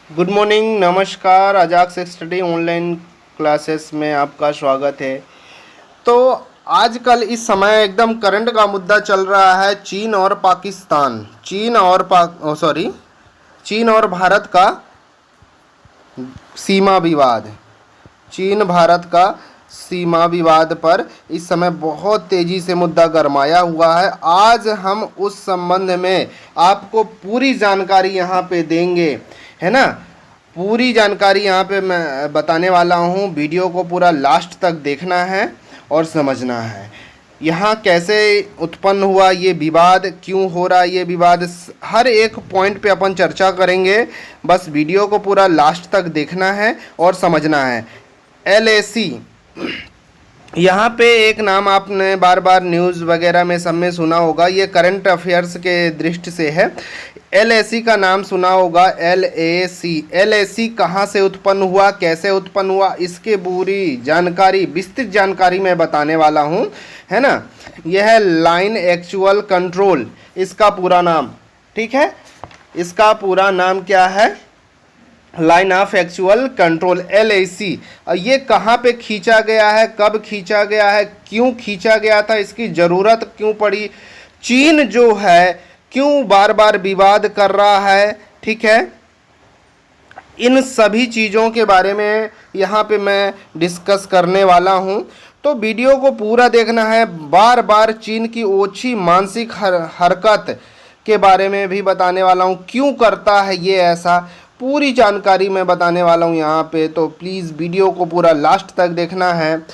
Good morning, नमस्कार। अजाक से study online classes में आपका स्वागत है। तो आजकल इस समय एकदम करंट का मुद्दा चल रहा है चीन और पाकिस्तान, चीन और भारत का सीमा विवाद। चीन भारत का सीमा विवाद पर इस समय बहुत तेजी से मुद्दा गरमाया हुआ है। आज हम उस संबंध में आपको पूरी जानकारी यहाँ पे देंगे, है ना। पूरी जानकारी यहाँ पे मैं बताने वाला हूँ। वीडियो को पूरा लास्ट तक देखना है और समझना है। यहाँ कैसे उत्पन्न हुआ ये विवाद, क्यों हो रहा ये विवाद, हर एक पॉइंट पे अपन चर्चा करेंगे। बस वीडियो को पूरा लास्ट तक देखना है और समझना है। LAC, यहाँ पे एक नाम आपने बार बार न्यूज़ वगैरह में सब में सुना होगा, ये करंट अफेयर्स के दृष्टि से है। LAC का नाम सुना होगा। LAC कहाँ से उत्पन्न हुआ, कैसे उत्पन्न हुआ, इसके पूरी जानकारी, विस्तृत जानकारी मैं बताने वाला हूँ, है ना। यह है लाइन एक्चुअल कंट्रोल, इसका पूरा नाम, ठीक है। इसका पूरा नाम क्या है? Line of actual control, LAC। ये कहाँ पे खींचा गया है, कब खींचा गया है, क्यों खींचा गया था, इसकी ज़रूरत क्यों पड़ी, चीन जो है क्यों बार बार विवाद कर रहा है, ठीक है। इन सभी चीज़ों के बारे में यहाँ पे मैं डिस्कस करने वाला हूँ। तो वीडियो को पूरा देखना है। बार बार चीन की ओछी मानसिक हरकत के बारे में भी बताने वाला हूँ, क्यों करता है ये ऐसा, पूरी जानकारी मैं बताने वाला हूँ यहाँ पे। तो प्लीज़ वीडियो को पूरा लास्ट तक देखना है।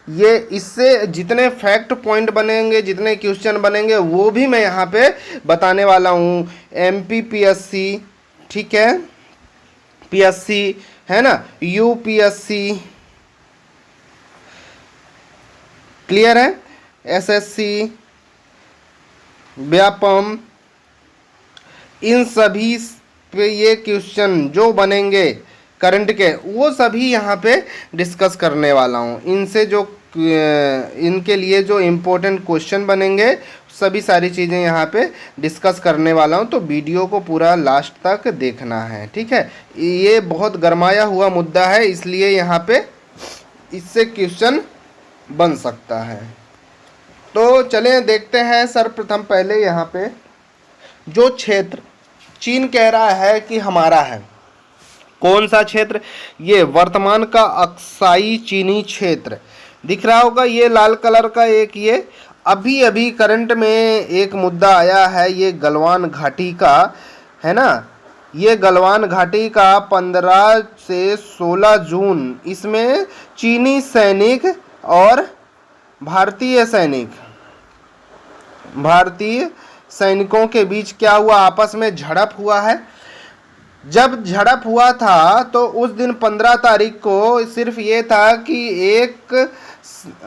ये इससे जितने फैक्ट पॉइंट बनेंगे, जितने क्वेश्चन बनेंगे, वो भी मैं यहाँ पे बताने वाला हूँ। MPPSC, ठीक है, PSC, है ना, UPSC, क्लियर है, SSC, व्यापम, इन सभी पे ये क्वेश्चन जो बनेंगे करंट के, वो सभी यहाँ पे डिस्कस करने वाला हूँ। इनसे जो इनके लिए जो इम्पोर्टेंट क्वेश्चन बनेंगे, सभी सारी चीज़ें यहाँ पे डिस्कस करने वाला हूँ। तो वीडियो को पूरा लास्ट तक देखना है, ठीक है। ये बहुत गरमाया हुआ मुद्दा है, इसलिए यहाँ पे इससे क्वेश्चन बन सकता है। तो चलें देखते हैं। सर्वप्रथम पहले यहाँ पे जो क्षेत्र चीन कह रहा है कि हमारा है, कौन सा क्षेत्र, ये वर्तमान का अक्साई चीनी क्षेत्र दिख रहा होगा, ये लाल कलर का। एक ये अभी अभी करंट में एक मुद्दा आया है, ये गलवान घाटी का, है ना। ये गलवान घाटी का 15 से 16 जून, इसमें चीनी सैनिक और भारतीय सैनिकों के बीच क्या हुआ, आपस में झड़प हुआ है। जब झड़प हुआ था तो उस दिन 15 तारीख को सिर्फ ये था कि एक,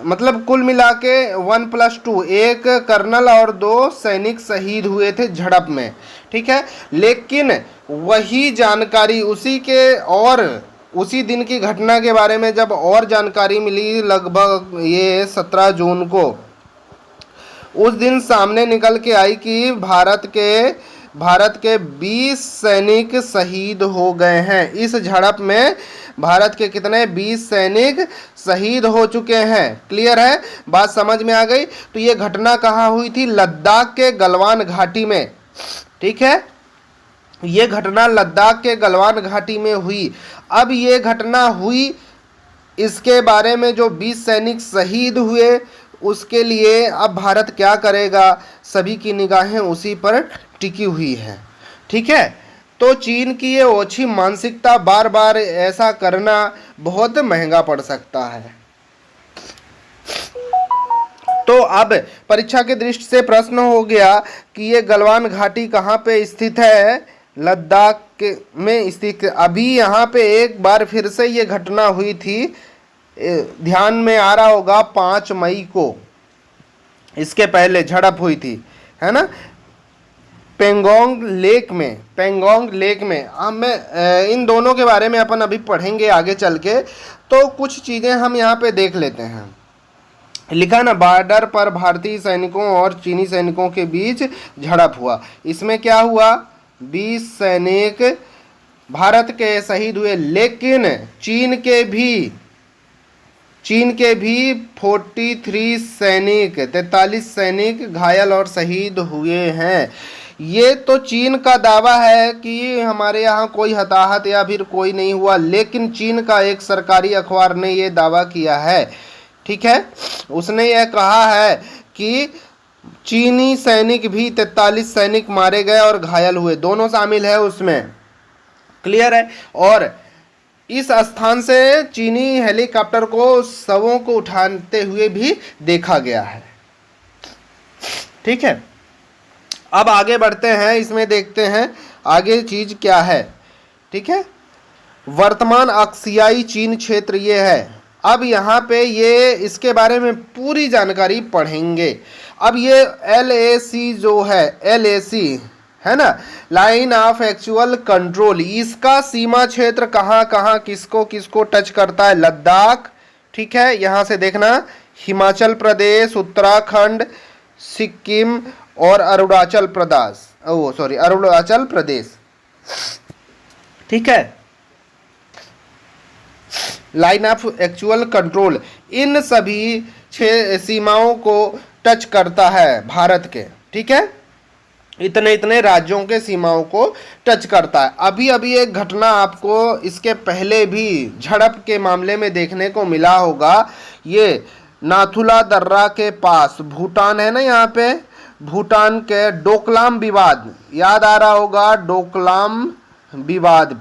मतलब कुल मिला के 1+2, एक कर्नल और 2 सैनिक शहीद हुए थे झड़प में, ठीक है। लेकिन वही जानकारी उसी दिन की घटना के बारे में जब और जानकारी मिली, लगभग ये 17 जून को, उस दिन सामने निकल के आई कि भारत के 20 सैनिक शहीद हो गए हैं। इस झड़प में भारत के कितने, 20 सैनिक शहीद हो चुके हैं। क्लियर है, बात समझ में आ गई। तो ये घटना कहाँ हुई थी? लद्दाख के गलवान घाटी में, ठीक है। ये घटना लद्दाख के गलवान घाटी में हुई। अब ये घटना हुई, इसके बारे में जो 20 सैनिक शहीद हुए, उसके लिए अब भारत क्या करेगा, सभी की निगाहें उसी पर टिकी हुई है, ठीक है। तो चीन की ये ओछी मानसिकता, बार बार ऐसा करना बहुत महंगा पड़ सकता है। तो अब परीक्षा के दृष्टि से प्रश्न हो गया कि ये गलवान घाटी कहाँ पे स्थित है? लद्दाख में स्थित। अभी यहाँ पे एक बार फिर से ये घटना हुई थी, ध्यान में आ रहा होगा, 5 मई को इसके पहले झड़प हुई थी, है ना, पेंगोंग लेक में। मैं इन दोनों के बारे में अपन अभी पढ़ेंगे आगे चल के। तो कुछ चीज़ें हम यहाँ पे देख लेते हैं। लिखा ना, बॉर्डर पर भारतीय सैनिकों और चीनी सैनिकों के बीच झड़प हुआ। इसमें क्या हुआ, 20 सैनिक भारत के शहीद हुए, लेकिन चीन के भी 43 सैनिक घायल और शहीद हुए हैं। ये तो चीन का दावा है कि हमारे यहाँ कोई हताहत या फिर कोई नहीं हुआ, लेकिन चीन का एक सरकारी अखबार ने ये दावा किया है। ठीक है, उसने यह कहा है कि चीनी सैनिक भी 43 सैनिक मारे गए और घायल हुए, दोनों शामिल है उसमें। क्लियर है। और इस स्थान से चीनी हेलीकॉप्टर को शवों को उठाते हुए भी देखा गया है। ठीक है, अब आगे बढ़ते हैं, इसमें देखते हैं आगे चीज क्या है। ठीक है, वर्तमान अक्सियाई चीन क्षेत्र ये है। अब यहाँ पे ये इसके बारे में पूरी जानकारी पढ़ेंगे। अब ये LAC जो है, LAC है ना, लाइन ऑफ एक्चुअल कंट्रोल, इसका सीमा क्षेत्र कहाँ कहाँ किसको किसको टच करता है? लद्दाख, ठीक है, यहाँ से देखना, हिमाचल प्रदेश, उत्तराखंड, सिक्किम और अरुणाचल प्रदेश। ठीक है, लाइन ऑफ एक्चुअल कंट्रोल इन सभी 6 सीमाओं को टच करता है भारत के। ठीक है, इतने राज्यों के सीमाओं को टच करता है। अभी अभी एक घटना आपको इसके पहले भी झड़प के मामले में देखने को मिला होगा। ये नाथुला दर्रा के पास भूटान है ना, यहाँ पे भूटान के डोकलाम विवाद याद आ रहा होगा, डोकलाम विवाद।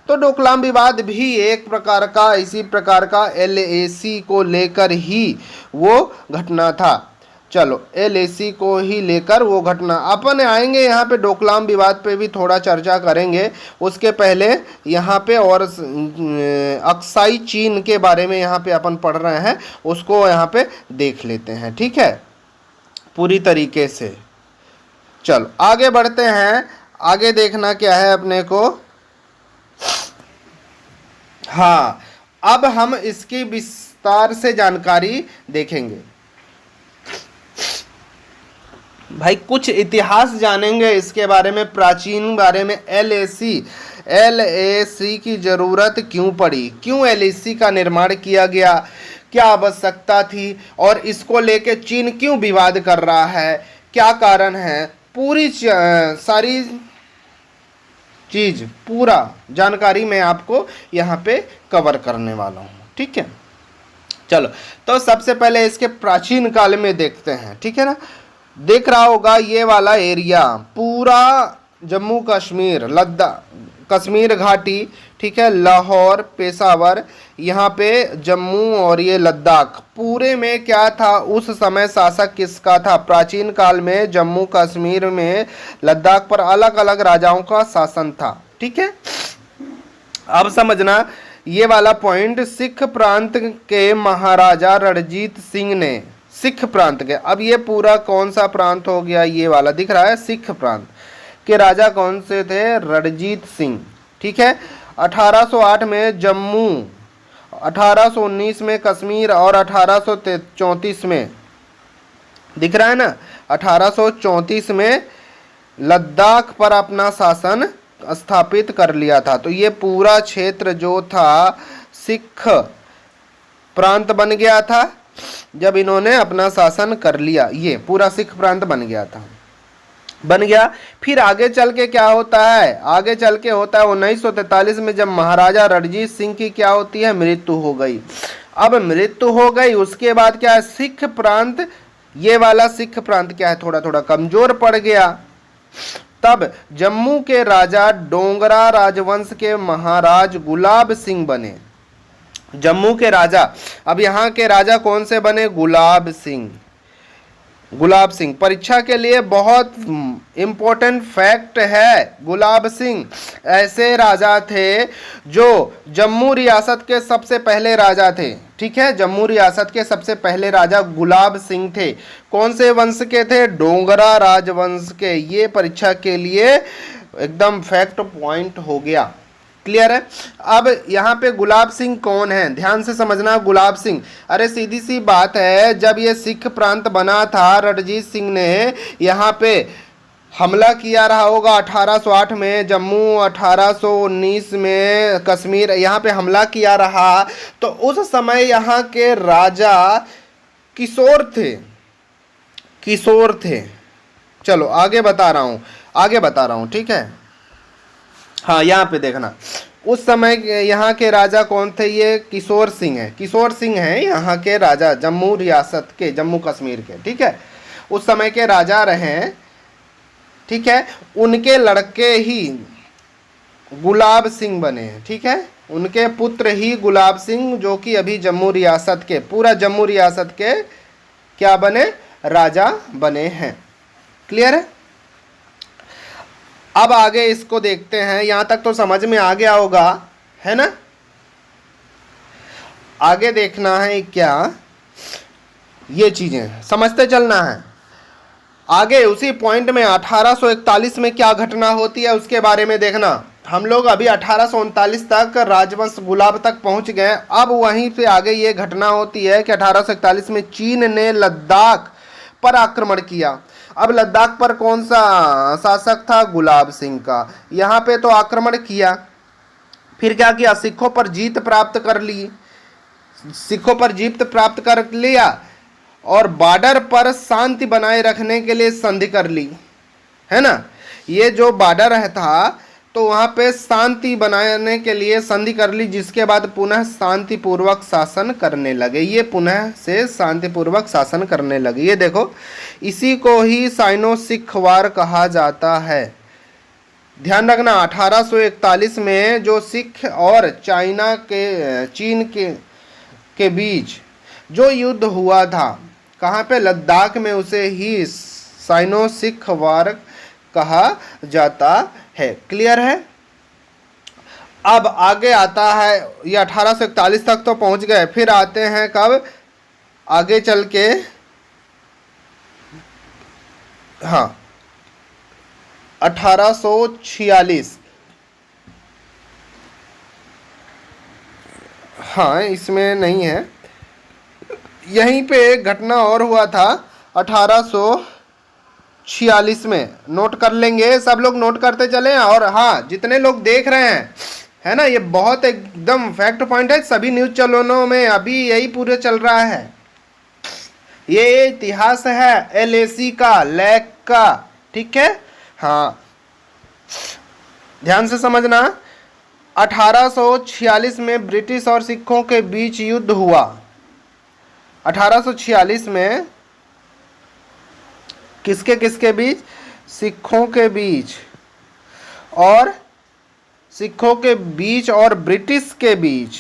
तो डोकलाम विवाद भी एक प्रकार का इसी प्रकार का LAC को लेकर ही वो घटना था। चलो, LAC को ही लेकर वो घटना, अपन आएंगे यहाँ पे डोकलाम विवाद पे भी थोड़ा चर्चा करेंगे। उसके पहले यहाँ पे और अक्साई चीन के बारे में यहाँ पे अपन पढ़ रहे हैं, उसको यहाँ पे देख लेते हैं। ठीक है, पूरी तरीके से। चलो आगे बढ़ते हैं, आगे देखना क्या है अपने को। हाँ, अब हम इसकी विस्तार से जानकारी देखेंगे। भाई कुछ इतिहास जानेंगे इसके बारे में, प्राचीन बारे में। LAC की जरूरत क्यों पड़ी, क्यों LAC का निर्माण किया गया, क्या आवश्यकता थी, और इसको लेके चीन क्यों विवाद कर रहा है, क्या कारण है, पूरी सारी चीज, पूरा जानकारी मैं आपको यहाँ पे कवर करने वाला हूँ। ठीक है, चलो तो सबसे पहले इसके प्राचीन काल में देखते हैं। ठीक है ना, देख रहा होगा ये वाला एरिया पूरा जम्मू कश्मीर, लद्दाख, कश्मीर घाटी, ठीक है, लाहौर, पेशावर, यहाँ पे जम्मू और ये लद्दाख, पूरे में क्या था उस समय शासक किसका था? प्राचीन काल में जम्मू कश्मीर में लद्दाख पर अलग अलग राजाओं का शासन था। ठीक है, अब समझना ये वाला पॉइंट, सिख प्रांत के महाराजा रणजीत सिंह ने, सिख प्रांत के, अब ये पूरा कौन सा प्रांत हो गया, ये वाला दिख रहा है, सिख प्रांत के राजा कौन से थे? रणजीत सिंह। ठीक है, 1808 में जम्मू, 1819 में कश्मीर और 1834 में, दिख रहा है ना, 1834 में लद्दाख पर अपना शासन स्थापित कर लिया था। तो ये पूरा क्षेत्र जो था सिख प्रांत बन गया था जब इन्होंने अपना शासन कर लिया, ये पूरा सिख प्रांत बन गया। फिर आगे चल के क्या होता है? आगे चल के होता है 1943 में जब महाराजा रणजीत सिंह की क्या होती है? मृत्यु हो गई। अब मृत्यु हो गई, उसके बाद क्या है? सिख प्रांत, ये वाला सिख प्रांत क्या है? थोड़ा थोड़ा कमजोर पड़ गया। तब जम्मू के राजा डोगरा राजवंश के महाराज गुलाब सिंह बने। जम्मू के राजा, अब यहाँ के राजा कौन से बने? गुलाब सिंह। परीक्षा के लिए बहुत इंपॉर्टेंट फैक्ट है, गुलाब सिंह ऐसे राजा थे जो जम्मू रियासत के सबसे पहले राजा थे। ठीक है, जम्मू रियासत के सबसे पहले राजा गुलाब सिंह थे। कौन से वंश के थे? डोगरा राजवंश के। ये परीक्षा के लिए एकदम फैक्ट पॉइंट हो गया। क्लियर है? अब यहाँ पे गुलाब सिंह कौन है? ध्यान से समझना। गुलाब सिंह, अरे सीधी सी बात है, जब ये सिख प्रांत बना था रणजीत सिंह ने यहाँ पे हमला किया रहा होगा 1808 में जम्मू, 1819 में कश्मीर, यहाँ पे हमला किया रहा। तो उस समय यहाँ के राजा किशोर थे, किशोर थे। चलो आगे बता रहा हूँ, ठीक है। हाँ, यहाँ पे देखना, उस समय यहाँ के राजा कौन थे? ये किशोर सिंह है, किशोर सिंह हैं यहाँ के राजा, जम्मू रियासत के, जम्मू कश्मीर के, ठीक है। उस समय के राजा रहे, ठीक है। उनके लड़के ही गुलाब सिंह बने हैं, ठीक है। उनके पुत्र ही गुलाब सिंह, जो कि अभी जम्मू रियासत के, पूरा जम्मू रियासत के क्या बने? राजा बने हैं। क्लियर है? अब आगे इसको देखते हैं। यहां तक तो समझ में आ गया होगा, है ना? आगे देखना है क्या, ये चीजें समझते चलना है। आगे उसी पॉइंट में 1841 में क्या घटना होती है उसके बारे में देखना। हम लोग अभी 1839 तक राजवंश गुलाब तक पहुंच गए। अब वहीं से आगे ये घटना होती है कि 1841 में चीन ने लद्दाख पर आक्रमण किया। अब लद्दाख पर कौन सा शासक था? गुलाब सिंह का। यहाँ पे तो आक्रमण किया, फिर क्या किया? सिखों पर जीत प्राप्त कर ली, सिखों पर जीत प्राप्त कर लिया और बॉर्डर पर शांति बनाए रखने के लिए संधि कर ली, है ना। ये जो बॉर्डर है था तो वहाँ पे शांति बनाने के लिए संधि कर ली, जिसके बाद पुनः शांतिपूर्वक शासन करने लगे। ये पुनः से शांतिपूर्वक शासन करने लगे। ये देखो, इसी को ही साइनो सिख वार कहा जाता है। ध्यान रखना, 1841 में जो सिख और चीन के बीच जो युद्ध हुआ था, कहाँ पे? लद्दाख में, उसे ही साइनो सिख वार कहा जाता है। क्लियर है? अब आगे आता है, ये 1841 तक तो पहुंच गए, फिर आते हैं कब? आगे चल के, हाँ, 1846। हाँ, इसमें नहीं है, यहीं पे एक घटना और हुआ था 1846 में। नोट कर लेंगे, सब लोग नोट करते चलें। और हाँ, जितने लोग देख रहे हैं, है ना, ये बहुत एकदम फैक्ट पॉइंट है। सभी न्यूज़ चैनलों में अभी यही पूरे चल रहा है। ये इतिहास है LAC का, लैक का, ठीक है। हाँ, ध्यान से समझना। 1846 में ब्रिटिश और सिखों के बीच युद्ध हुआ। 1846 में किसके किसके बीच? सिखों के बीच और ब्रिटिश के बीच,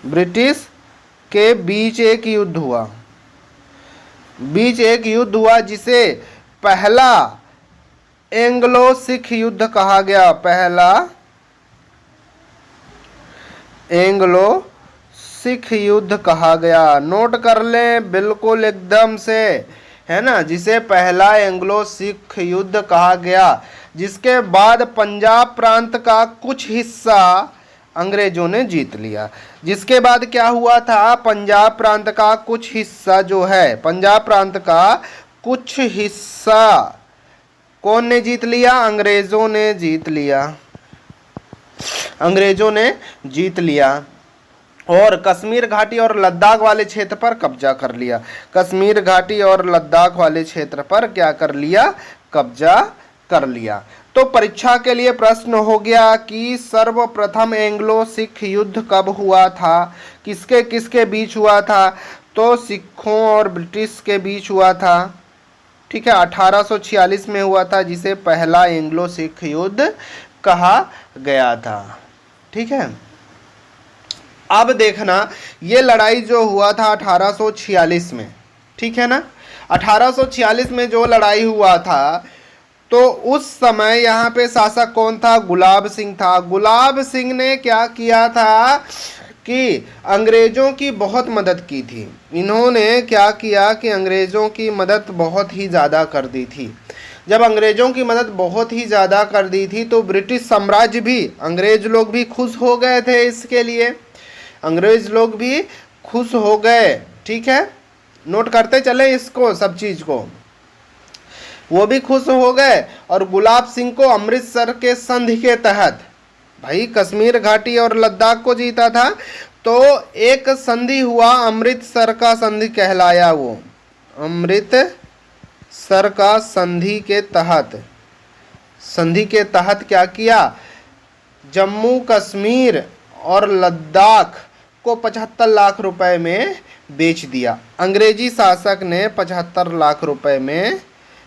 ब्रिटिश के बीच एक युद्ध हुआ, जिसे पहला एंग्लो सिख युद्ध कहा गया। पहला एंग्लो सिख युद्ध कहा गया। नोट कर लें बिल्कुल एकदम से, है ना, जिसे पहला एंग्लो सिख युद्ध कहा गया, जिसके बाद पंजाब प्रांत का कुछ हिस्सा अंग्रेजों ने जीत लिया। जिसके बाद क्या हुआ था? पंजाब प्रांत का कुछ हिस्सा जो है, पंजाब प्रांत का कुछ हिस्सा कौन ने जीत लिया? अंग्रेजों ने जीत लिया। अंग्रेजों ने जीत लिया और कश्मीर घाटी और लद्दाख वाले क्षेत्र पर कब्जा कर लिया। कश्मीर घाटी और लद्दाख वाले क्षेत्र पर क्या कर लिया? कब्जा कर लिया। तो परीक्षा के लिए प्रश्न हो गया कि सर्वप्रथम एंग्लो सिख युद्ध कब हुआ था, किसके किसके बीच हुआ था? तो सिखों और ब्रिटिश के बीच हुआ था, ठीक है। 1846 में हुआ था, जिसे पहला एंग्लो सिख युद्ध कहा गया था, ठीक है। अब देखना, ये लड़ाई जो हुआ था 1846 में, ठीक है ना। 1846 में जो लड़ाई हुआ था, तो उस समय यहाँ पे शासक कौन था? गुलाब सिंह था। गुलाब सिंह ने क्या किया था कि अंग्रेजों की बहुत मदद की थी। इन्होंने क्या किया कि अंग्रेजों की मदद बहुत ही ज़्यादा कर दी थी। जब अंग्रेजों की मदद बहुत ही ज़्यादा कर दी थी तो ब्रिटिश साम्राज्य भी, अंग्रेज लोग भी खुश हो गए थे। इसके लिए अंग्रेज लोग भी खुश हो गए, ठीक है। नोट करते चले इसको, सब चीज़ को। वो भी खुश हो गए। और गुलाब सिंह को अमृतसर के संधि के तहत, भाई कश्मीर घाटी और लद्दाख को जीता था, तो एक संधि हुआ, अमृतसर का संधि कहलाया वो। अमृतसर का संधि के तहत क्या किया, जम्मू कश्मीर और लद्दाख को 75 लाख रुपए में बेच दिया। अंग्रेजी शासक ने 75 लाख रुपए में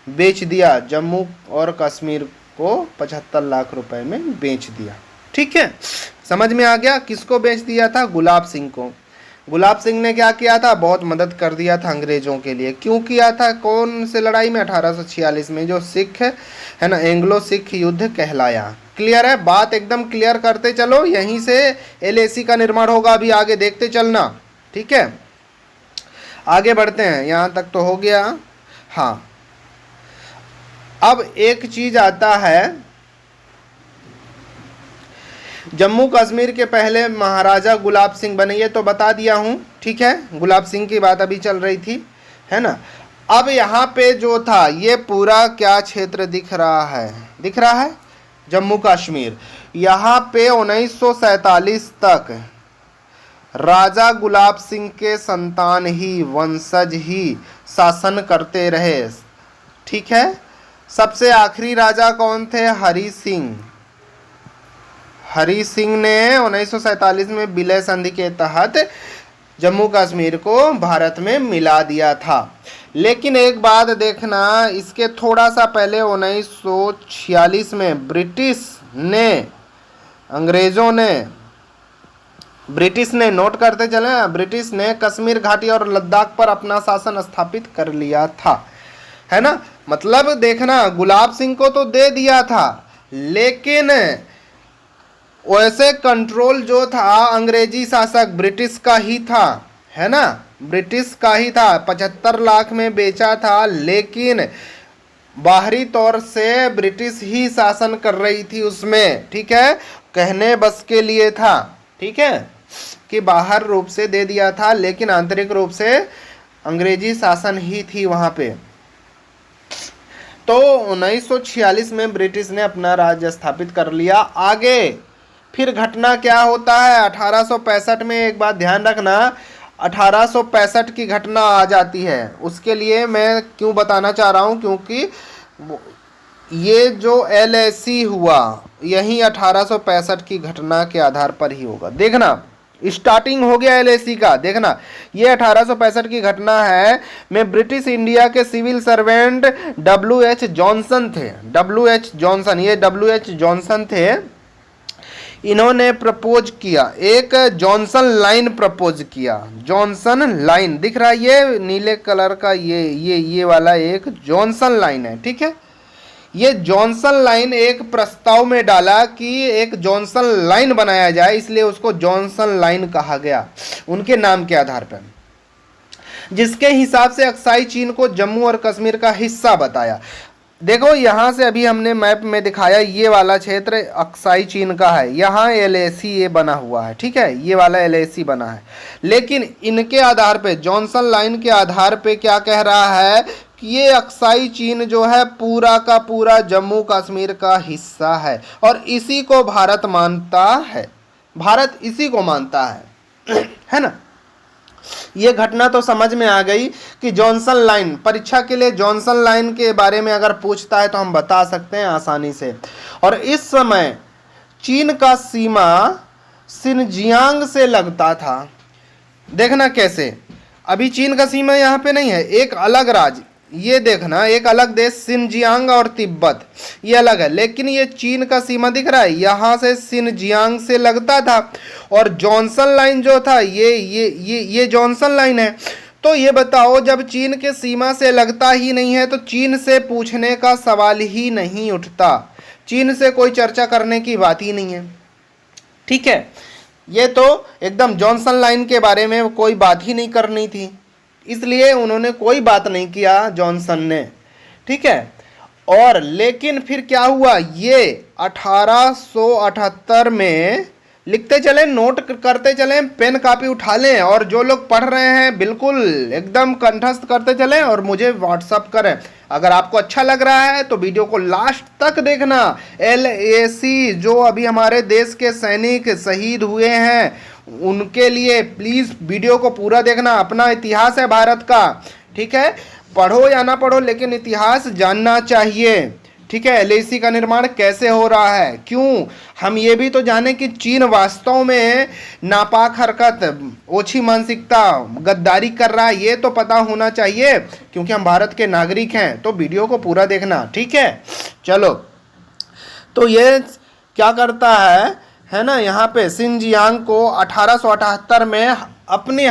बेच दिया, जम्मू और कश्मीर को 75 लाख रुपए में बेच दिया। ठीक है, समझ में आ गया। किसको बेच दिया था, गुलाब सिंह को। गुलाब सिंह ने क्या किया था, बहुत मदद कर दिया था अंग्रेजों के लिए। क्यों किया था, कौन से लड़ाई में, 1846 में, जो सिख है ना, एंग्लो सिख युद्ध कहलाया। क्लियर है, बात एकदम क्लियर करते चलो, यहीं से एलएसी का निर्माण होगा, अभी आगे देखते चलना। ठीक है, आगे बढ़ते हैं, यहाँ तक तो हो गया। हाँ, अब एक चीज आता है, जम्मू कश्मीर के पहले महाराजा गुलाब सिंह बने, ये तो बता दिया हूँ। ठीक है, गुलाब सिंह की बात अभी चल रही थी, है ना। अब यहाँ पे जो था, ये पूरा क्या क्षेत्र दिख रहा है, जम्मू कश्मीर। यहाँ पे 1947 तक राजा गुलाब सिंह के संतान ही, वंशज ही शासन करते रहे। ठीक है, सबसे आखिरी राजा कौन थे, हरि सिंह। हरि सिंह ने 1947 में विलय संधि के तहत जम्मू कश्मीर को भारत में मिला दिया था। लेकिन एक बात देखना, इसके थोड़ा सा पहले 1946 में ब्रिटिश ने नोट करते चले, ब्रिटिश ने कश्मीर घाटी और लद्दाख पर अपना शासन स्थापित कर लिया था, है ना। मतलब देखना, गुलाब सिंह को तो दे दिया था, लेकिन वैसे कंट्रोल जो था अंग्रेजी शासक ब्रिटिश का ही था, है ना, ब्रिटिश का ही था। 75 लाख में बेचा था, लेकिन बाहरी तौर से ब्रिटिश ही शासन कर रही थी उसमें। ठीक है, कहने बस के लिए था, ठीक है, कि बाहर रूप से दे दिया था, लेकिन आंतरिक रूप से अंग्रेजी शासन ही थी वहां पे। तो 1946 में ब्रिटिश ने अपना राज्य स्थापित कर लिया। आगे फिर घटना क्या होता है, 1865 में, एक बात ध्यान रखना, 1865 की घटना आ जाती है। उसके लिए मैं क्यों बताना चाह रहा हूँ, क्योंकि ये जो एलएसी हुआ, यही 1865 की घटना के आधार पर ही होगा। देखना, स्टार्टिंग हो गया एलएसी का। देखना, ये 1865 की घटना है में ब्रिटिश इंडिया के सिविल सर्वेंट WH जॉनसन थे। WH जॉनसन, ये WH जॉनसन थे। इन्होंने प्रपोज किया, एक जॉनसन लाइन प्रपोज किया। जॉनसन लाइन दिख रहा है, ये नीले कलर का, ये वाला एक जॉनसन लाइन है। ठीक है, ये जॉनसन लाइन एक प्रस्ताव में डाला कि एक जॉनसन लाइन बनाया जाए, इसलिए उसको जॉनसन लाइन कहा गया उनके नाम के आधार पर, जिसके हिसाब से अक्साई चीन को जम्मू और कश्मीर का हिस्सा बताया। देखो, यहां से अभी हमने मैप में दिखाया, ये वाला क्षेत्र अक्साई चीन का है, यहाँ एलएसी ये बना हुआ है। ठीक है, ये वाला एलएसी बना है, लेकिन इनके आधार पे, जॉनसन लाइन के आधार पे क्या कह रहा है कि ये अक्साई चीन जो है पूरा का पूरा जम्मू कश्मीर का हिस्सा है, और इसी को भारत मानता है, भारत इसी को मानता है ना। ये घटना तो समझ में आ गई कि जॉनसन लाइन, परीक्षा के लिए जॉनसन लाइन के बारे में अगर पूछता है तो हम बता सकते हैं आसानी से। और इस समय चीन का सीमा सिनजियांग से लगता था। देखना कैसे, अभी चीन का सीमा यहाँ पे नहीं है, एक अलग राज्य, ये देखना, एक अलग देश सिनजियांग और तिब्बत, ये अलग है, लेकिन ये चीन का सीमा दिख रहा है, यहाँ से सिनजियांग से लगता था। और जॉनसन लाइन जो था, ये जॉनसन लाइन है। तो ये बताओ, जब चीन के सीमा से लगता ही नहीं है तो चीन से पूछने का सवाल ही नहीं उठता, चीन से कोई चर्चा करने की बात ही नहीं है। ठीक है, ये तो एकदम जॉनसन लाइन के बारे में कोई बात ही नहीं करनी थी, इसलिए उन्होंने कोई बात नहीं किया जॉनसन ने। ठीक है, और लेकिन फिर क्या हुआ, ये 1878 में लिखते चलें, नोट करते चलें, पेन कापी उठा लें, और जो लोग पढ़ रहे हैं बिल्कुल एकदम कंठस्थ करते चलें और मुझे व्हाट्सअप करें। अगर आपको अच्छा लग रहा है तो वीडियो को लास्ट तक देखना। LAC जो अभी हमारे देश के सैनिक शहीद हुए हैं उनके लिए प्लीज़ वीडियो को पूरा देखना। अपना इतिहास है भारत का, ठीक है, पढ़ो या ना पढ़ो लेकिन इतिहास जानना चाहिए, ठीक है। LAC का निर्माण कैसे हो रहा है, क्यों, हम ये भी तो जाने कि चीन वास्तव में नापाक हरकत, ओछी मानसिकता, गद्दारी कर रहा है, ये तो पता होना चाहिए क्योंकि हम भारत के नागरिक हैं। तो वीडियो को पूरा देखना, ठीक है। चलो, तो ये क्या करता है ना, यहाँ पे शिनजियांग को 1878 में अपने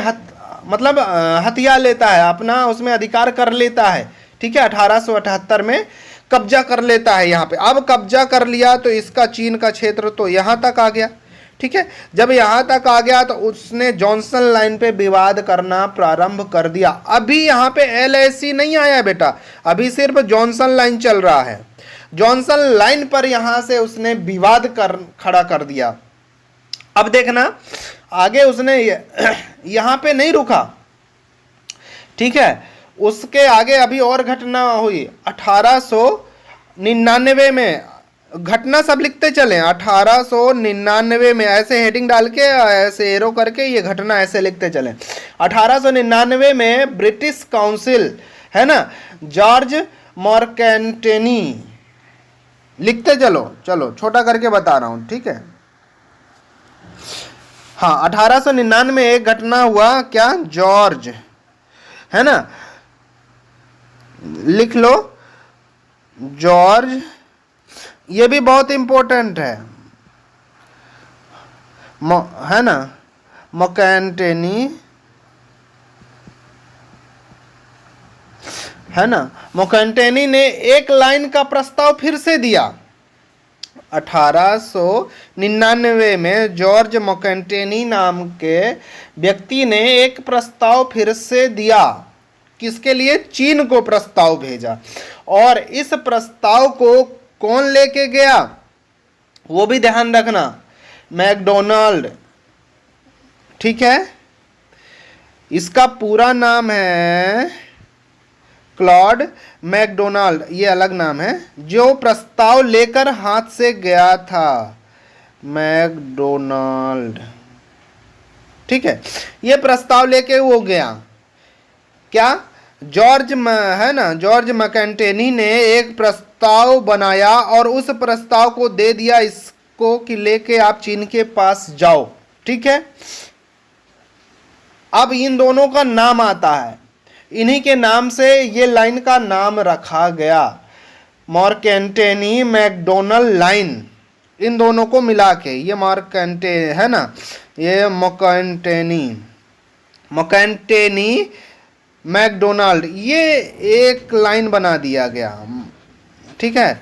हथिया लेता है, अपना उसमें अधिकार कर लेता है, ठीक है। 1878 में कब्जा कर लेता है यहाँ पे। अब कब्जा कर लिया तो इसका चीन का क्षेत्र तो यहाँ तक आ गया, ठीक है। जब यहाँ तक आ गया तो उसने जॉनसन लाइन पे विवाद करना प्रारंभ कर दिया। अभी यहाँ पे LAC नहीं आया बेटा, अभी सिर्फ जॉनसन लाइन चल रहा है। जॉनसन लाइन पर यहाँ से उसने विवाद खड़ा कर दिया। अब देखना आगे उसने यहाँ पे नहीं रुका, ठीक है। उसके आगे अभी और घटना हुई 1899 में। घटना सब लिखते चले, 1899 में ऐसे हेडिंग डाल के ऐसे एरो करके ये घटना ऐसे लिखते चले। 1899 में ब्रिटिश काउंसिल है ना, जॉर्ज मॉर्केंटेनी, लिखते चलो, चलो छोटा करके बता रहा हूं, ठीक है। हाँ, 1899 में एक घटना हुआ, क्या, जॉर्ज, है ना, लिख लो जॉर्ज, ये भी बहुत इंपॉर्टेंट है ना, मॉर्केंटेनी, है ना। मॉर्केंटेनी ने एक लाइन का प्रस्ताव फिर से दिया। 1899 में जॉर्ज मॉर्केंटेनी नाम के व्यक्ति ने एक प्रस्ताव फिर से दिया। किसके लिए, चीन को प्रस्ताव भेजा। और इस प्रस्ताव को कौन लेके गया वो भी ध्यान रखना, मैकडोनाल्ड, ठीक है। इसका पूरा नाम है क्लॉड मैकडोनाल्ड, ये अलग नाम है। जो प्रस्ताव लेकर हाथ से गया था, मैकडोनाल्ड, ठीक है। ये प्रस्ताव लेके वो गया, क्या, जॉर्ज है ना, जॉर्ज मॉर्केंटेनी ने एक प्रस्ताव बनाया और उस प्रस्ताव को दे दिया इसको कि लेके आप चीन के पास जाओ, ठीक है। अब इन दोनों का नाम आता है, इन्हीं के नाम से ये लाइन का नाम रखा गया, मॉर्केंटेनी मैकडोनाल्ड लाइन। इन दोनों को मिला के ये मॉर्केंटे है ना, ये मॉर्केंटेनी मैकडोनाल्ड, ये एक लाइन बना दिया गया, ठीक है।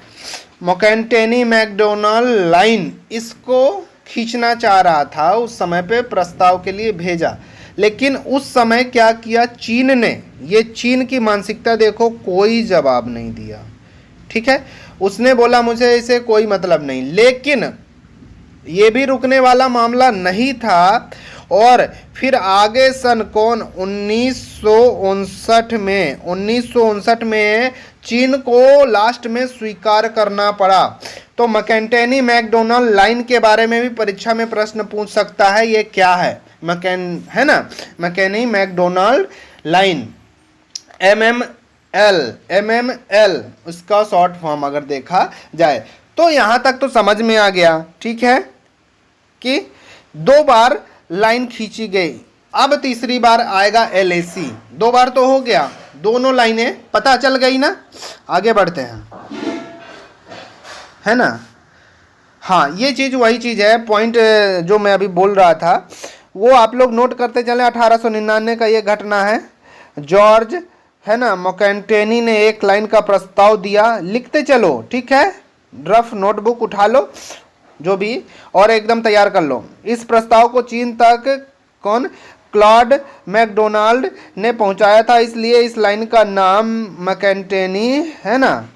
मॉर्केंटेनी मैकडोनाल्ड लाइन, इसको खींचना चाह रहा था उस समय पे, प्रस्ताव के लिए भेजा। लेकिन उस समय क्या किया चीन ने, ये चीन की मानसिकता देखो, कोई जवाब नहीं दिया, ठीक है। उसने बोला मुझे इसे कोई मतलब नहीं। लेकिन ये भी रुकने वाला मामला नहीं था और फिर आगे सन कौन 1959 में चीन को लास्ट में स्वीकार करना पड़ा। तो मॉर्केंटेनी मैकडोनाल्ड लाइन के बारे में भी परीक्षा में प्रश्न पूछ सकता है, ये क्या है, है ना, मॉर्केंटेनी मैकडोनाल्ड लाइन, MML उसका शॉर्ट फॉर्म अगर देखा जाए। तो यहाँ तक तो समझ में आ गया, ठीक है, कि 2 बार लाइन खींची गई। अब तीसरी बार आएगा LAC, 2 बार तो हो गया, दोनों लाइनें पता चल गई ना। आगे बढ़ते हैं, है ना। हाँ, ये चीज़ वही चीज़ है, पॉइंट जो मैं अभी बोल रहा था वो आप लोग नोट करते चलें। 1899 का ये घटना है, जॉर्ज है ना मॉर्केंटेनी ने एक लाइन का प्रस्ताव दिया, लिखते चलो, ठीक है। रफ नोटबुक उठा लो जो भी, और एकदम तैयार कर लो। इस प्रस्ताव को चीन तक कौन, क्लॉड मैकडोनाल्ड ने पहुंचाया था, इसलिए इस लाइन का नाम मॉर्केंटेनी है ना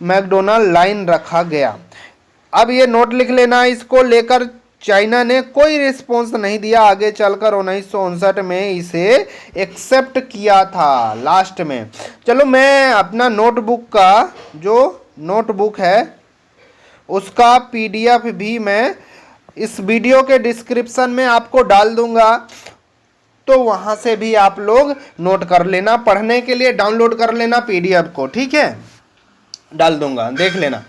मैकडोनाल्ड लाइन रखा गया। अब ये नोट लिख लेना, इसको लेकर चाइना ने कोई रिस्पॉन्स नहीं दिया। आगे चलकर 1959 में इसे एक्सेप्ट किया था लास्ट में। चलो मैं अपना नोटबुक का जो नोटबुक है उसका पीडीएफ भी मैं इस वीडियो के डिस्क्रिप्शन में आपको डाल दूंगा, तो वहां से भी आप लोग नोट कर लेना, पढ़ने के लिए डाउनलोड कर लेना पीडीएफ को, ठीक है, डाल दूंगा, देख लेना।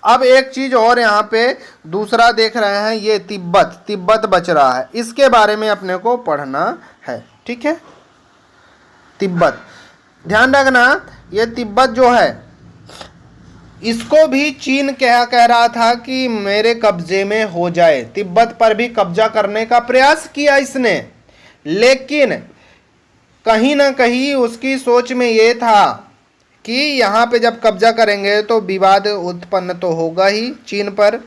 अब एक चीज और यहाँ पे दूसरा देख रहे हैं, ये तिब्बत बच रहा है, इसके बारे में अपने को पढ़ना है, ठीक है। तिब्बत, ध्यान रखना, ये तिब्बत जो है इसको भी चीन कह रहा था कि मेरे कब्जे में हो जाए। तिब्बत पर भी कब्जा करने का प्रयास किया इसने, लेकिन कहीं ना कहीं उसकी सोच में ये था कि यहाँ पे जब कब्जा करेंगे तो विवाद उत्पन्न तो होगा ही चीन पर,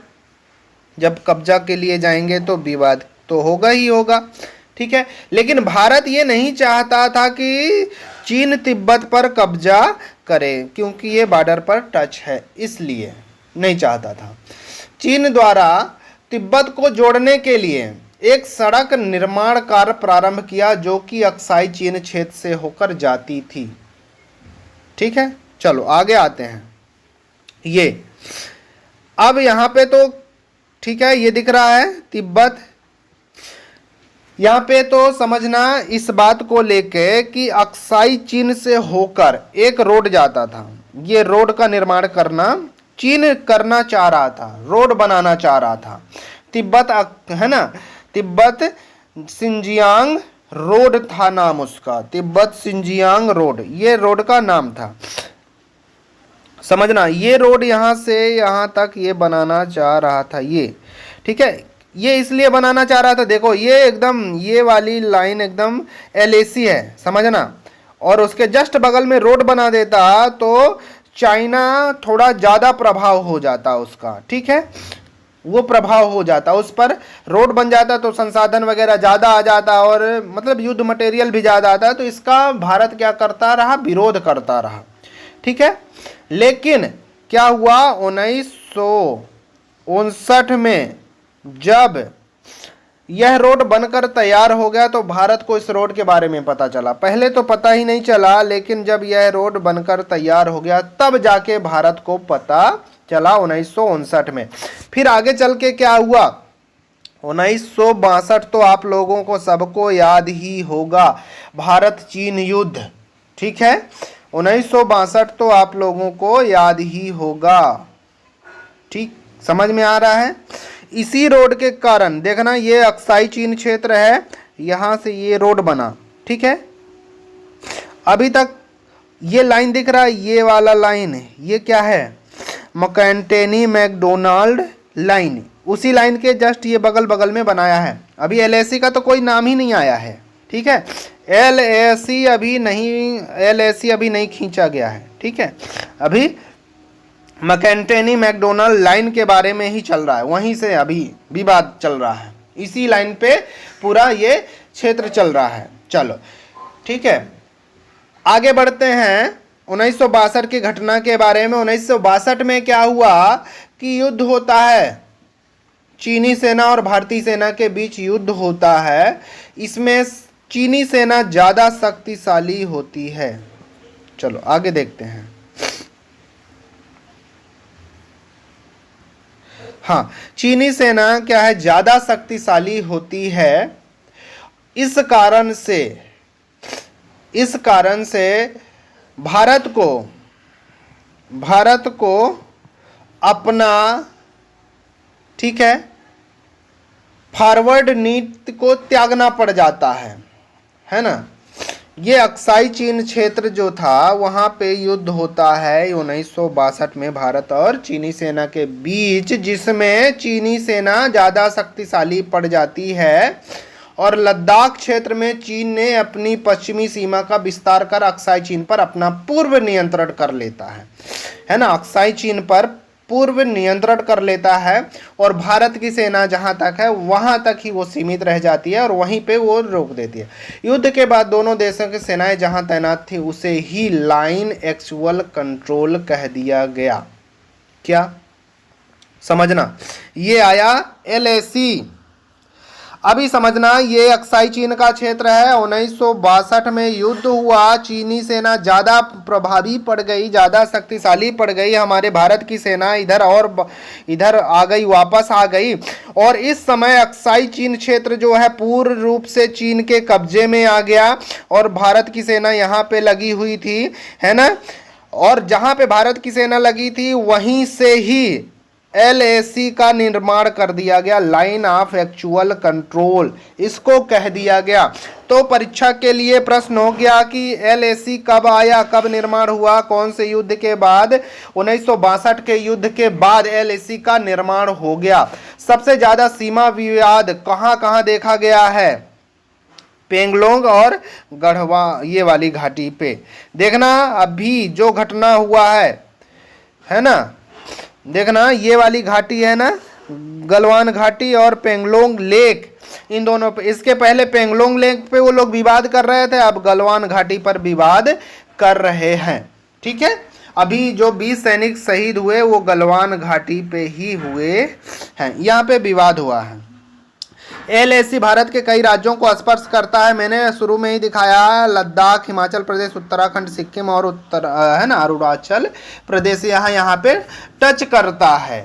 जब कब्जा के लिए जाएंगे तो विवाद तो होगा ही होगा, ठीक है। लेकिन भारत ये नहीं चाहता था कि चीन तिब्बत पर कब्जा करे, क्योंकि ये बॉर्डर पर टच है, इसलिए नहीं चाहता था। चीन द्वारा तिब्बत को जोड़ने के लिए एक सड़क निर्माण कार्य प्रारंभ किया जो कि अक्साई चीन क्षेत्र से होकर जाती थी, ठीक है। चलो आगे आते हैं। ये अब यहाँ पे तो ठीक है, ये दिख रहा है तिब्बत। यहाँ पे तो समझना इस बात को लेके कि अक्साई चीन से होकर एक रोड जाता था, ये रोड का निर्माण करना चीन करना चाह रहा था, रोड बनाना चाह रहा था। तिब्बत है ना, तिब्बत सिंजियांग रोड था नाम उसका, तिब्बत सिंजियांग रोड, ये रोड का नाम था। समझना, ये रोड यहाँ से यहाँ तक ये बनाना चाह रहा था, ये ठीक है। ये इसलिए बनाना चाह रहा था, देखो ये एकदम ये वाली लाइन एकदम एलएसी है, समझना, और उसके जस्ट बगल में रोड बना देता तो चाइना थोड़ा ज़्यादा प्रभाव हो जाता उसका, ठीक है, वो प्रभाव हो जाता, उस पर रोड बन जाता तो संसाधन वगैरह ज़्यादा आ जाता और मतलब युद्ध मटेरियल भी ज़्यादा आता, तो इसका भारत क्या करता रहा, विरोध करता रहा, ठीक है। लेकिन क्या हुआ, 1959 में जब यह रोड बनकर तैयार हो गया तो भारत को इस रोड के बारे में पता चला। पहले तो पता ही नहीं चला, लेकिन जब यह रोड बनकर तैयार हो गया तब जाके भारत को पता चला 1959 में। फिर आगे चल के क्या हुआ, 1962 तो आप लोगों को सबको याद ही होगा, भारत चीन युद्ध, ठीक है। 1962 तो आप लोगों को याद ही होगा, ठीक, समझ में आ रहा है। इसी रोड के कारण देखना, ये अक्साई चीन क्षेत्र है, यहां से ये रोड बना, ठीक है। अभी तक ये लाइन दिख रहा है, ये वाला लाइन है, ये क्या है, मैकएंटेनी मैकडोनाल्ड लाइन, उसी लाइन के जस्ट ये बगल बगल में बनाया है। अभी एलएसी का तो कोई नाम ही नहीं आया है, ठीक है, एलएसी अभी नहीं खींचा गया है, ठीक है। अभी मैकएंटेनी मैकडोनाल्ड लाइन के बारे में ही चल रहा है, वहीं से अभी विवाद चल रहा है, इसी लाइन पे पूरा ये क्षेत्र चल रहा है। चलो ठीक है, आगे बढ़ते हैं 1962 की घटना के बारे में। 1962 में क्या हुआ कि युद्ध होता है, चीनी सेना और भारतीय सेना के बीच युद्ध होता है। इसमें चीनी सेना ज़्यादा शक्तिशाली होती है। चलो आगे देखते हैं। हाँ, चीनी सेना क्या है, ज़्यादा शक्तिशाली होती है। इस कारण से भारत को अपना, ठीक है, फॉरवर्ड नीति को त्यागना पड़ जाता है ना। ये अक्साई चीन क्षेत्र जो था वहाँ पे युद्ध होता है 1962 में भारत और चीनी सेना के बीच, जिसमें चीनी सेना ज़्यादा शक्तिशाली पड़ जाती है और लद्दाख क्षेत्र में चीन ने अपनी पश्चिमी सीमा का विस्तार कर अक्साई चीन पर अपना पूर्व नियंत्रण कर लेता है ना। अक्साई चीन पर पूर्व नियंत्रण कर लेता है और भारत की सेना जहां तक है वहां तक ही वो सीमित रह जाती है और वहीं पे वो रोक देती है। युद्ध के बाद दोनों देशों की सेनाएं जहां तैनात थी उसे ही लाइन एक्चुअल कंट्रोल कह दिया गया। क्या समझना, ये आया एलएसी, अभी समझना, ये अक्साई चीन का क्षेत्र है। 1962 में युद्ध हुआ, चीनी सेना ज़्यादा प्रभावी पड़ गई, ज़्यादा शक्तिशाली पड़ गई, हमारे भारत की सेना इधर आ गई, वापस आ गई। और इस समय अक्साई चीन क्षेत्र जो है पूर्ण रूप से चीन के कब्जे में आ गया और भारत की सेना यहाँ पे लगी हुई थी, है ना। और जहाँ पे भारत की सेना लगी थी वहीं से ही LAC का निर्माण कर दिया गया, लाइन ऑफ एक्चुअल कंट्रोल इसको कह दिया गया। तो परीक्षा के लिए प्रश्न हो गया कि LAC कब आया, कब निर्माण हुआ, कौन से युद्ध के बाद? 1962 के युद्ध के बाद LAC का निर्माण हो गया। सबसे ज्यादा सीमा विवाद कहाँ कहाँ देखा गया है? पेंगलोंग और गढ़वा, ये वाली घाटी पे। देखना अभी जो घटना हुआ है ना, देखना ये वाली घाटी है ना, गलवान घाटी और पेंगलोंग लेक, इन दोनों पे। इसके पहले पेंगलोंग लेक पे वो लोग विवाद कर रहे थे, अब गलवान घाटी पर विवाद कर रहे हैं। ठीक है, अभी जो 20 सैनिक शहीद हुए वो गलवान घाटी पे ही हुए हैं, यहाँ पे विवाद हुआ है। LAC भारत के कई राज्यों को स्पर्श करता है, मैंने शुरू में ही दिखाया है। लद्दाख, हिमाचल प्रदेश, उत्तराखंड, सिक्किम और है ना अरुणाचल प्रदेश यहाँ पे टच करता है।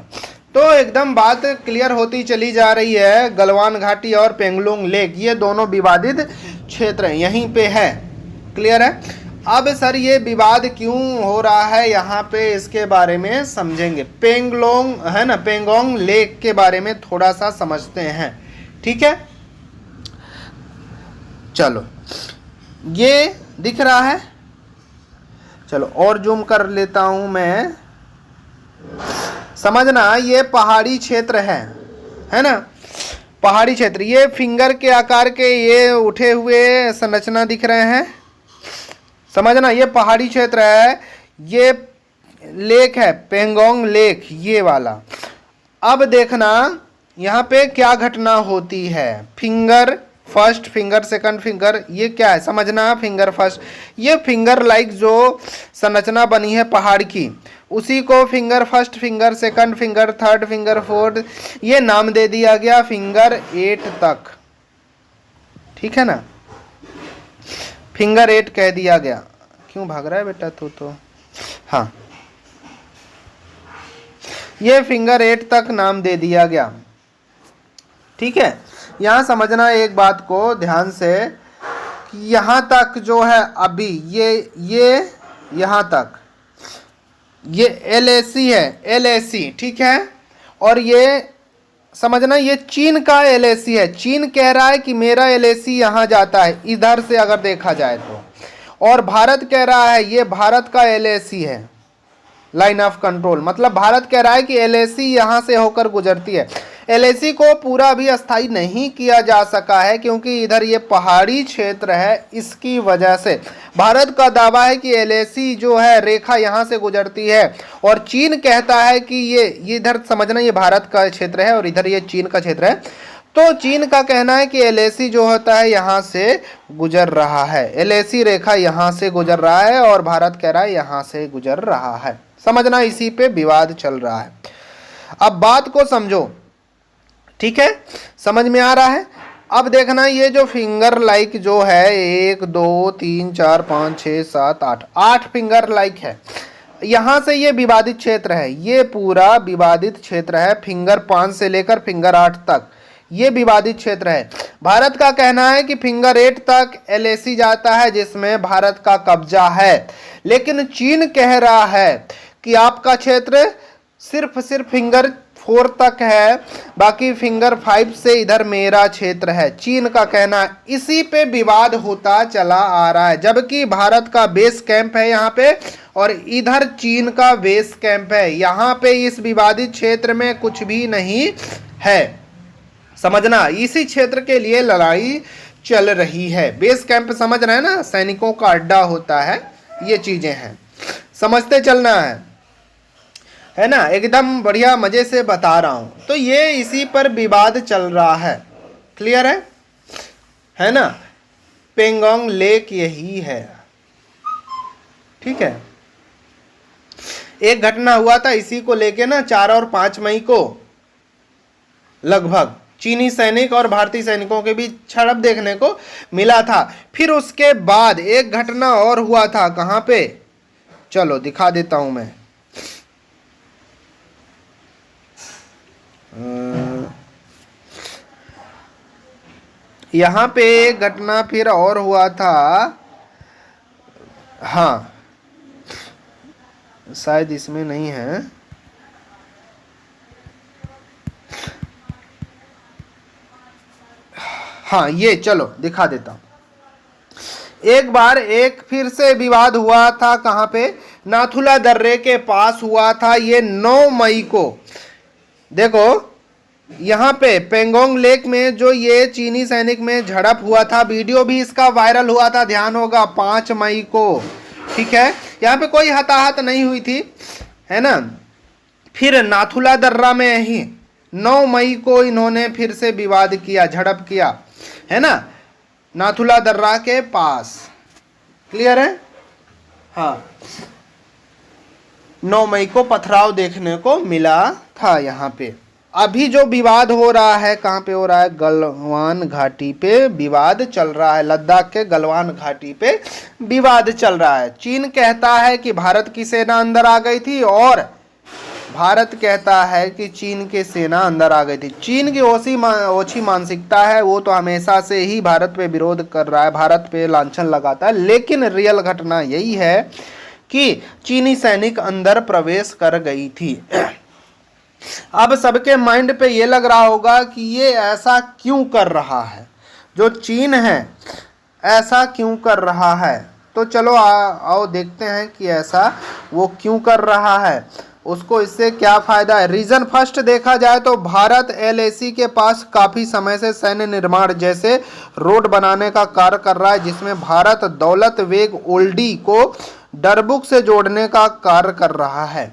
तो एकदम बात क्लियर होती चली जा रही है। गलवान घाटी और पेंगलोंग लेक ये दोनों विवादित क्षेत्र हैं, यहीं पे है। क्लियर है। अब सर ये विवाद क्यों हो रहा है यहाँ पे, इसके बारे में समझेंगे। पेंगलोंग है ना, पेंगोंग लेक के बारे में थोड़ा सा समझते हैं। ठीक है, चलो ये दिख रहा है, चलो और जूम कर लेता हूं मैं। समझना ये पहाड़ी क्षेत्र है ना, पहाड़ी क्षेत्र। ये फिंगर के आकार के ये उठे हुए संरचना दिख रहे हैं, समझना ये पहाड़ी क्षेत्र है। ये लेक है पेंगोंग लेक, ये वाला। अब देखना यहाँ पे क्या घटना होती है। Finger first, finger second, finger, ये क्या है समझना। फिंगर फर्स्ट, ये फिंगर लाइक जो संरचना बनी है पहाड़ की, उसी को finger first, finger second, finger third, finger fourth, ये नाम दे दिया गया फिंगर 8 तक। ठीक है ना, फिंगर 8 कह दिया गया। क्यों भाग रहा है बेटा तू तो? हाँ, ये फिंगर 8 तक नाम दे दिया गया। ठीक है, यहां समझना एक बात को ध्यान से कि यहां तक जो है अभी ये यहां तक ये LAC है, LAC। ठीक है, और ये समझना ये चीन का LAC है। चीन कह रहा है कि मेरा LAC यहां जाता है, इधर से अगर देखा जाए तो। और भारत कह रहा है ये भारत का LAC है, लाइन ऑफ कंट्रोल। मतलब भारत कह रहा है कि LAC यहां से होकर गुजरती है। LAC को पूरा भी अस्थायी नहीं किया जा सका है क्योंकि इधर ये पहाड़ी क्षेत्र है, इसकी वजह से भारत का दावा है कि LAC जो है रेखा यहाँ से गुजरती है। और चीन कहता है कि ये इधर समझना ये भारत का क्षेत्र है और इधर ये चीन का क्षेत्र है। तो चीन का कहना है कि LAC जो होता है यहाँ से गुजर रहा है, LAC रेखा यहाँ से गुजर रहा है और भारत कह रहा है यहाँ से गुजर रहा है। समझना, इसी पे विवाद चल रहा है। अब बात को समझो, ठीक है, समझ में आ रहा है। अब देखना ये जो फिंगर लाइक जो है 1 2 3 4 5 6 7 8 फिंगर लाइक है, यहां से ये विवादित क्षेत्र है, ये पूरा विवादित क्षेत्र है। फिंगर 5 से लेकर फिंगर 8 तक ये विवादित क्षेत्र है। भारत का कहना है कि फिंगर 8 तक LAC जाता है जिसमें भारत का कब्जा है, लेकिन चीन कह रहा है कि आपका क्षेत्र सिर्फ फिंगर 4 तक है, बाकी फिंगर 5 से इधर मेरा क्षेत्र है। चीन का कहना है, इसी पे विवाद होता चला आ रहा है। जबकि भारत का बेस कैंप है यहाँ पे और इधर चीन का बेस कैंप है। यहाँ पे इस विवादित क्षेत्र में कुछ भी नहीं है। समझना, इसी क्षेत्र के लिए लड़ाई चल रही है। बेस कैंप समझ रहे हैं ना, सैनिकों का अड्डा होता है, ये चीजें हैं, समझते चलना है ना। एकदम बढ़िया मजे से बता रहा हूं। तो ये इसी पर विवाद चल रहा है। क्लियर है ना। पेंगोंग लेक यही है। ठीक है, एक घटना हुआ था इसी को लेके ना 4 और 5 मई को लगभग, चीनी सैनिक और भारतीय सैनिकों के बीच झड़प देखने को मिला था। फिर उसके बाद एक घटना और हुआ था, कहां पे, चलो दिखा देता हूं मैं। यहां पे एक घटना फिर और हुआ था, हाँ शायद इसमें नहीं है, हाँ ये चलो दिखा देता हूं। एक बार एक फिर से विवाद हुआ था, कहां पे, नाथुला दर्रे के पास हुआ था, ये 9 मई को। देखो यहां पे पेंगोंग लेक में जो ये चीनी सैनिक में झड़प हुआ था, वीडियो भी इसका वायरल हुआ था, ध्यान होगा, 5 मई को, ठीक है। यहां पे कोई हताहत नहीं हुई थी, है ना। फिर नाथुला दर्रा में ही 9 मई को इन्होंने फिर से विवाद किया, झड़प किया, है ना, नाथुला दर्रा के पास। क्लियर है, हाँ 9 मई को पथराव देखने को मिला था यहां पे। अभी जो विवाद हो रहा है, कहां पे हो रहा है, गलवान घाटी पे विवाद चल रहा है, लद्दाख के गलवान घाटी पे विवाद चल रहा है। चीन कहता है कि भारत की सेना अंदर आ गई थी और भारत कहता है कि चीन की सेना अंदर आ गई थी। चीन की ओछी मानसिकता है, वो तो हमेशा से ही भारत पे विरोध कर रहा है, भारत पे लांछन लगाता है, लेकिन रियल घटना यही है कि चीनी सैनिक अंदर प्रवेश कर गई थी। अब सबके माइंड पे ये लग रहा होगा कि ये ऐसा क्यों कर रहा है, जो चीन है ऐसा क्यों कर रहा है। तो चलो आओ देखते हैं कि ऐसा वो क्यों कर रहा है, उसको इससे क्या फायदा है। रीजन फर्स्ट देखा जाए तो भारत एलएसी के पास काफी समय से सैन्य निर्माण जैसे रोड बनाने का कार्य कर रहा है, जिसमें भारत दौलत बेग ओल्डी को डरबुक से जोड़ने का कार्य कर रहा है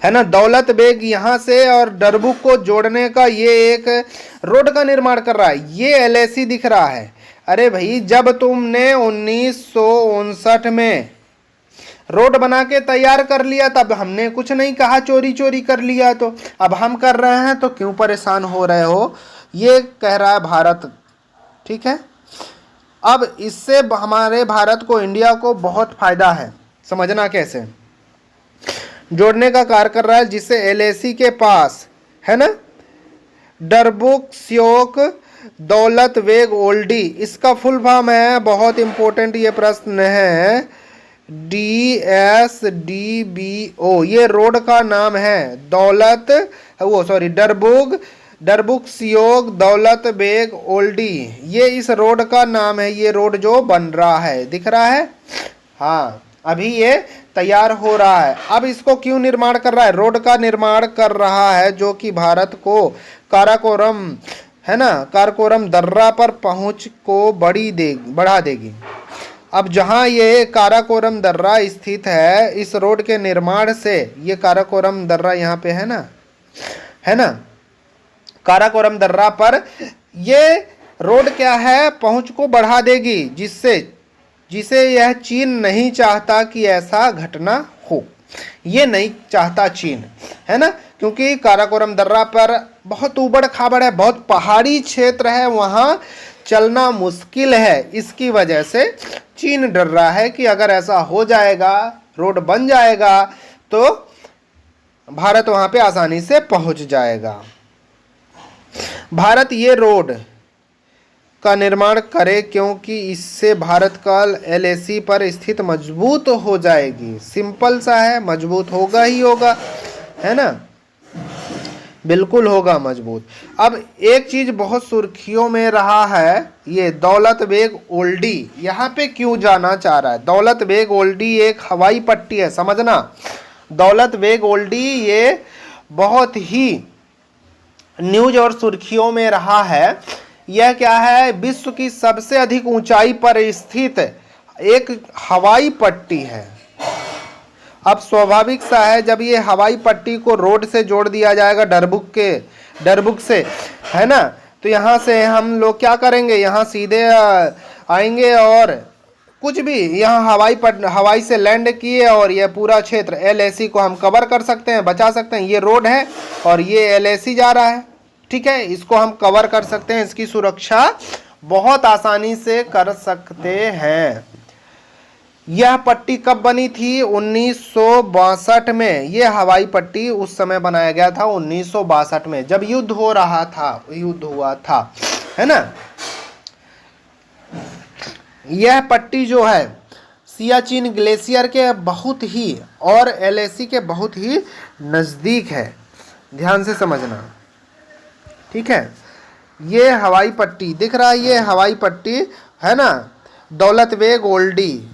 ना। दौलत बेग यहाँ से और डरबुक को जोड़ने का ये एक रोड का निर्माण कर रहा है। ये एलएसी दिख रहा है। अरे भाई, जब तुमने 1959 में रोड बना के तैयार कर लिया तब हमने कुछ नहीं कहा चोरी चोरी कर लिया, तो अब हम कर रहे हैं तो क्यों परेशान हो रहे हो, ये कह रहा है भारत, ठीक है। अब इससे हमारे भारत को, इंडिया को बहुत फायदा है, समझना कैसे। जोड़ने का कार्य कर रहा है, जिससे एलएसी के पास, है ना, डरबुक स्योक दौलत बेग ओल्डी, इसका फुल फॉर्म है, बहुत इंपॉर्टेंट ये प्रश्न है, DSDBO, ये रोड का नाम है, डरबुक सियोग दौलत बेग ओल्डी, ये इस रोड का नाम है। ये रोड जो बन रहा है, दिख रहा है, हाँ अभी ये तैयार हो रहा है। अब इसको क्यों निर्माण कर रहा है, रोड का निर्माण कर रहा है, जो कि भारत को काराकोरम, है ना, काराकोरम दर्रा पर पहुंच को बढ़ा देगी। अब जहां ये काराकोरम दर्रा स्थित है, इस रोड के निर्माण से ये काराकोरम दर्रा यहाँ पे है ना, काराकोरम दर्रा पर ये रोड क्या है, पहुंच को बढ़ा देगी, जिसे यह चीन नहीं चाहता कि ऐसा घटना हो। ये नहीं चाहता चीन, है ना, क्योंकि काराकोरम दर्रा पर बहुत ऊबड़ खाबड़ है, बहुत पहाड़ी क्षेत्र है, वहां चलना मुश्किल है। इसकी वजह से चीन डर रहा है कि अगर ऐसा हो जाएगा, रोड बन जाएगा, तो भारत वहां पे आसानी से पहुंच जाएगा। भारत ये रोड का निर्माण करे क्योंकि इससे भारत का एलएसी पर स्थित मजबूत हो जाएगी। सिंपल सा है, मजबूत होगा ही होगा, है ना, बिल्कुल होगा मजबूत। अब एक चीज बहुत सुर्खियों में रहा है, ये दौलत बेग ओल्डी, यहाँ पे क्यों जाना चाह रहा है। दौलत बेग ओल्डी एक हवाई पट्टी है, समझना। दौलत बेग ओल्डी ये बहुत ही न्यूज और सुर्खियों में रहा है। यह क्या है, विश्व की सबसे अधिक ऊंचाई पर स्थित एक हवाई पट्टी है। अब स्वाभाविक सा है, जब ये हवाई पट्टी को रोड से जोड़ दिया जाएगा डरबुक से, है ना, तो यहाँ से हम लोग क्या करेंगे, यहाँ सीधे आएंगे और कुछ भी यहाँ हवाई से लैंड किए और ये पूरा क्षेत्र एलएसी को हम कवर कर सकते हैं, बचा सकते हैं। ये रोड है और ये एलएसी जा रहा है, ठीक है, इसको हम कवर कर सकते हैं, इसकी सुरक्षा बहुत आसानी से कर सकते हैं। यह पट्टी कब बनी थी? 1962 में। यह हवाई पट्टी उस समय बनाया गया था 1962 में, जब युद्ध हो रहा था, युद्ध हुआ था, है ना। यह पट्टी जो है सियाचिन ग्लेशियर के बहुत ही और एलएसी के बहुत ही नज़दीक है, ध्यान से समझना, ठीक है। ये हवाई पट्टी दिख रहा है, ये हवाई पट्टी है ना, दौलत बेग ओल्डी,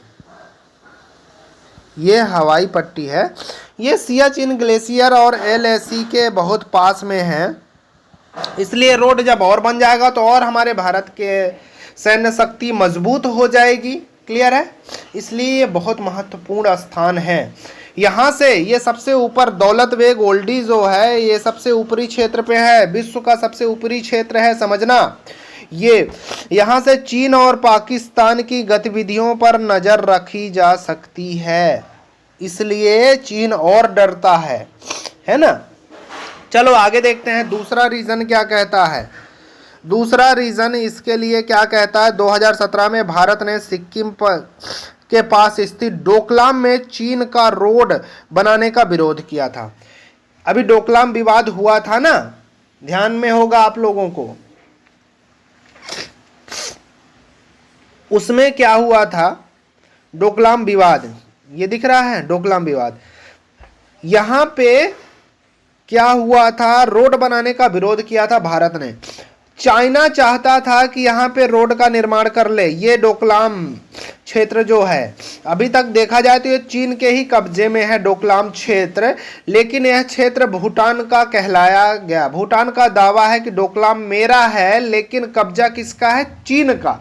ये हवाई पट्टी है। ये सियाचिन ग्लेशियर और एलएसी के बहुत पास में है, इसलिए रोड जब और बन जाएगा तो और हमारे भारत के सैन्य शक्ति मजबूत हो जाएगी। क्लियर है, इसलिए ये बहुत महत्वपूर्ण स्थान है। यहाँ से ये सबसे ऊपर दौलत बेग ओल्डी जो है, ये सबसे ऊपरी क्षेत्र पे है, विश्व का सबसे ऊपरी क्षेत्र है, समझना। ये यहाँ से चीन और पाकिस्तान की गतिविधियों पर नजर रखी जा सकती है, इसलिए चीन और डरता है ना। चलो आगे देखते हैं दूसरा रीजन क्या कहता है। दूसरा रीजन इसके लिए क्या कहता है, 2017 में भारत ने सिक्किम के पास स्थित डोकलाम में चीन का रोड बनाने का विरोध किया था। अभी डोकलाम विवाद हुआ था ना, ध्यान में होगा आप लोगों को। उसमें क्या हुआ था, डोकलाम विवाद, ये दिख रहा है डोकलाम विवाद। यहां पे क्या हुआ था, रोड बनाने का विरोध किया था भारत ने। चाइना चाहता था कि यहाँ पे रोड का निर्माण कर ले। ये डोकलाम क्षेत्र जो है, अभी तक देखा जाए तो ये चीन के ही कब्जे में है डोकलाम क्षेत्र, लेकिन यह क्षेत्र भूटान का कहलाया गया। भूटान का दावा है कि डोकलाम मेरा है, लेकिन कब्जा किसका है? चीन का।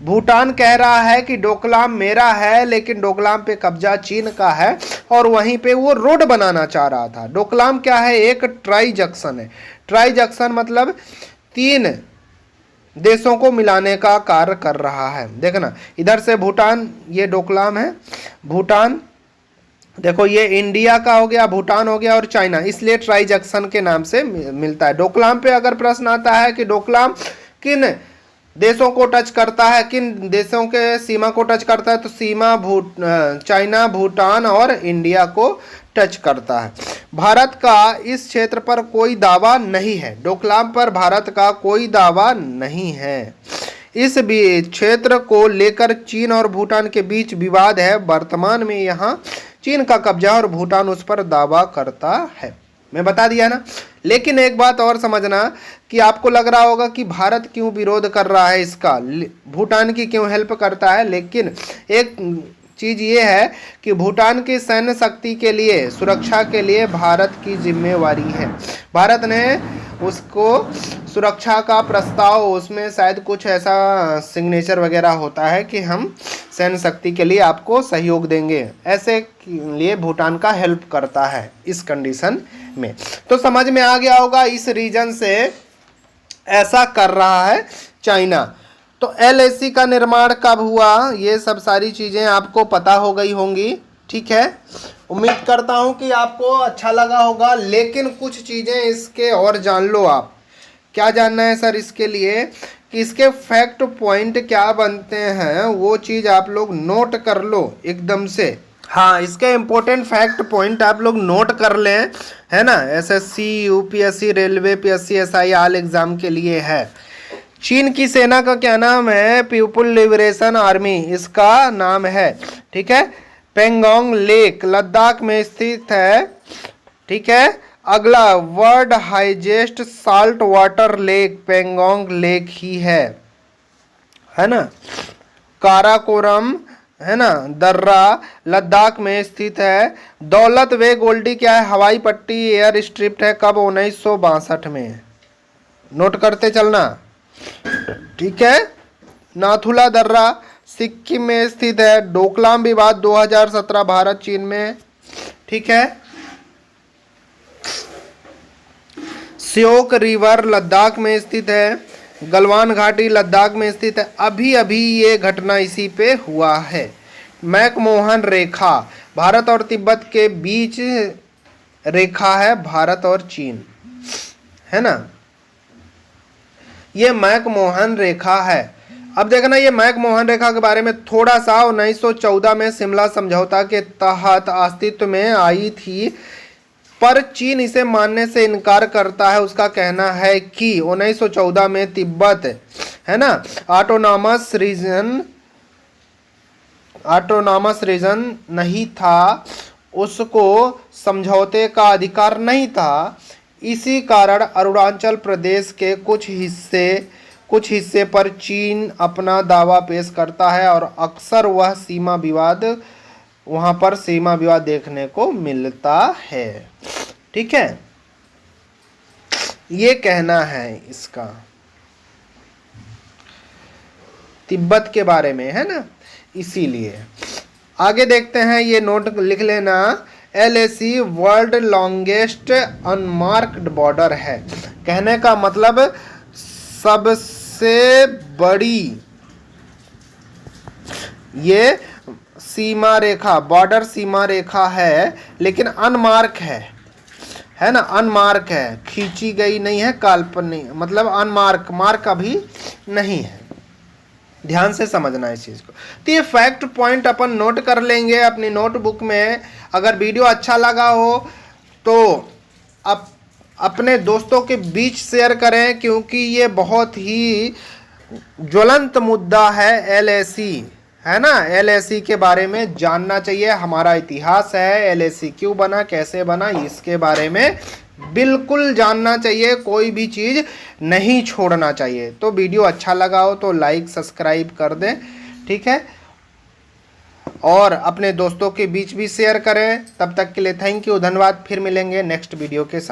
भूटान कह रहा है कि डोकलाम मेरा है, लेकिन डोकलाम पे कब्जा चीन का है, और वहीं पे वो रोड बनाना चाह रहा था। डोकलाम क्या है? एक ट्राई जंक्शन है। ट्राई जंक्शन मतलब 3 देशों को मिलाने का कार्य कर रहा है। देखना, इधर से भूटान, ये डोकलाम है, भूटान, देखो ये इंडिया का हो गया, भूटान हो गया और चाइना, इसलिए ट्राई जंक्शन के नाम से मिलता है। डोकलाम पे अगर प्रश्न आता है कि डोकलाम किन देशों को टच करता है, किन देशों के सीमा को टच करता है, तो सीमा चाइना, भूटान और इंडिया को टच करता है। भारत का इस क्षेत्र पर कोई दावा नहीं है, डोकलाम पर भारत का कोई दावा नहीं है। इस क्षेत्र को लेकर चीन और भूटान के बीच विवाद है। वर्तमान में यहाँ चीन का कब्जा और भूटान उस पर दावा करता है। मैं बता दिया ना। लेकिन एक बात और समझना कि आपको लग रहा होगा कि भारत क्यों विरोध कर रहा है इसका, भूटान की क्यों हेल्प करता है, लेकिन एक चीज़ ये है कि भूटान की सैन्य शक्ति के लिए, सुरक्षा के लिए भारत की जिम्मेवारी है। भारत ने उसको सुरक्षा का प्रस्ताव, उसमें शायद कुछ ऐसा सिग्नेचर वगैरह होता है कि हम सैन्य शक्ति के लिए आपको सहयोग देंगे, ऐसे लिए भूटान का हेल्प करता है इस कंडीशन में। तो समझ में आ गया होगा, इस रीजन से ऐसा कर रहा है चाइना। तो एलएसी का निर्माण कब हुआ, ये सब सारी चीज़ें आपको पता हो गई होंगी, ठीक है। उम्मीद करता हूँ कि आपको अच्छा लगा होगा, लेकिन कुछ चीज़ें इसके और जान लो आप। क्या जानना है सर इसके लिए, कि इसके फैक्ट पॉइंट क्या बनते हैं, वो चीज़ आप लोग नोट कर लो एकदम से। हाँ, इसके इम्पोर्टेंट फैक्ट पॉइंट आप लोग नोट कर लें, है ना। SSC, UPSC, railway, PSC, SI all exam के लिए है। चीन की सेना का क्या नाम है? पीपुल लिबरेशन आर्मी इसका नाम है, ठीक है। पेंगोंग लेक लद्दाख में स्थित है, ठीक है। अगला, world highest salt water lake Pangong lake ही है ना। काराकोरम, है ना, दर्रा लद्दाख में स्थित है। दौलत बेग ओल्डी क्या है? हवाई पट्टी, एयर स्ट्रिप है। कब? 1962 में। नोट करते चलना, ठीक है। नाथुला दर्रा सिक्किम में स्थित है। डोकलाम विवाद 2017 भारत चीन में, ठीक है। श्योक रिवर लद्दाख में स्थित है। गलवान घाटी लद्दाख में स्थित है। अभी अभी ये घटना इसी पे हुआ है। मैकमोहन रेखा भारत और तिब्बत के बीच रेखा है, भारत और चीन, है ना। ये मैकमोहन रेखा है। अब देखना, ये मैकमोहन रेखा के बारे में थोड़ा सा 1914 में शिमला समझौता के तहत अस्तित्व में आई थी, पर चीन इसे मानने से इनकार करता है। उसका कहना है कि 1914 में तिब्बत है ना ऑटोनॉमस रीजन नहीं था, उसको समझौते का अधिकार नहीं था। इसी कारण अरुणाचल प्रदेश के कुछ हिस्से पर चीन अपना दावा पेश करता है और अक्सर वहां पर सीमा विवाद देखने को मिलता है। ठीक है, ये कहना है इसका तिब्बत के बारे में, है ना। इसीलिए आगे देखते हैं, ये नोट लिख लेना, LAC world longest unmarked border है। कहने का मतलब सबसे बड़ी ये सीमा रेखा, बॉर्डर सीमा रेखा है, लेकिन अनमार्क है ना, अनमार्क है, खींची गई नहीं है, काल्पनिक, मतलब अनमार्क, मार्क अभी नहीं है। ध्यान से समझना इस चीज को। तो ये फैक्ट पॉइंट अपन नोट कर लेंगे अपनी नोटबुक में। अगर वीडियो अच्छा लगा हो तो अपने दोस्तों के बीच शेयर करें, क्योंकि ये बहुत ही ज्वलंत मुद्दा है। LAC है ना, LAC के बारे में जानना चाहिए। हमारा इतिहास है, LAC क्यों बना, कैसे बना, इसके बारे में बिल्कुल जानना चाहिए। कोई भी चीज़ नहीं छोड़ना चाहिए। तो वीडियो अच्छा लगा हो तो लाइक सब्सक्राइब कर दें, ठीक है, और अपने दोस्तों के बीच भी शेयर करें। तब तक के लिए थैंक यू, धन्यवाद। फिर मिलेंगे नेक्स्ट वीडियो के साथ।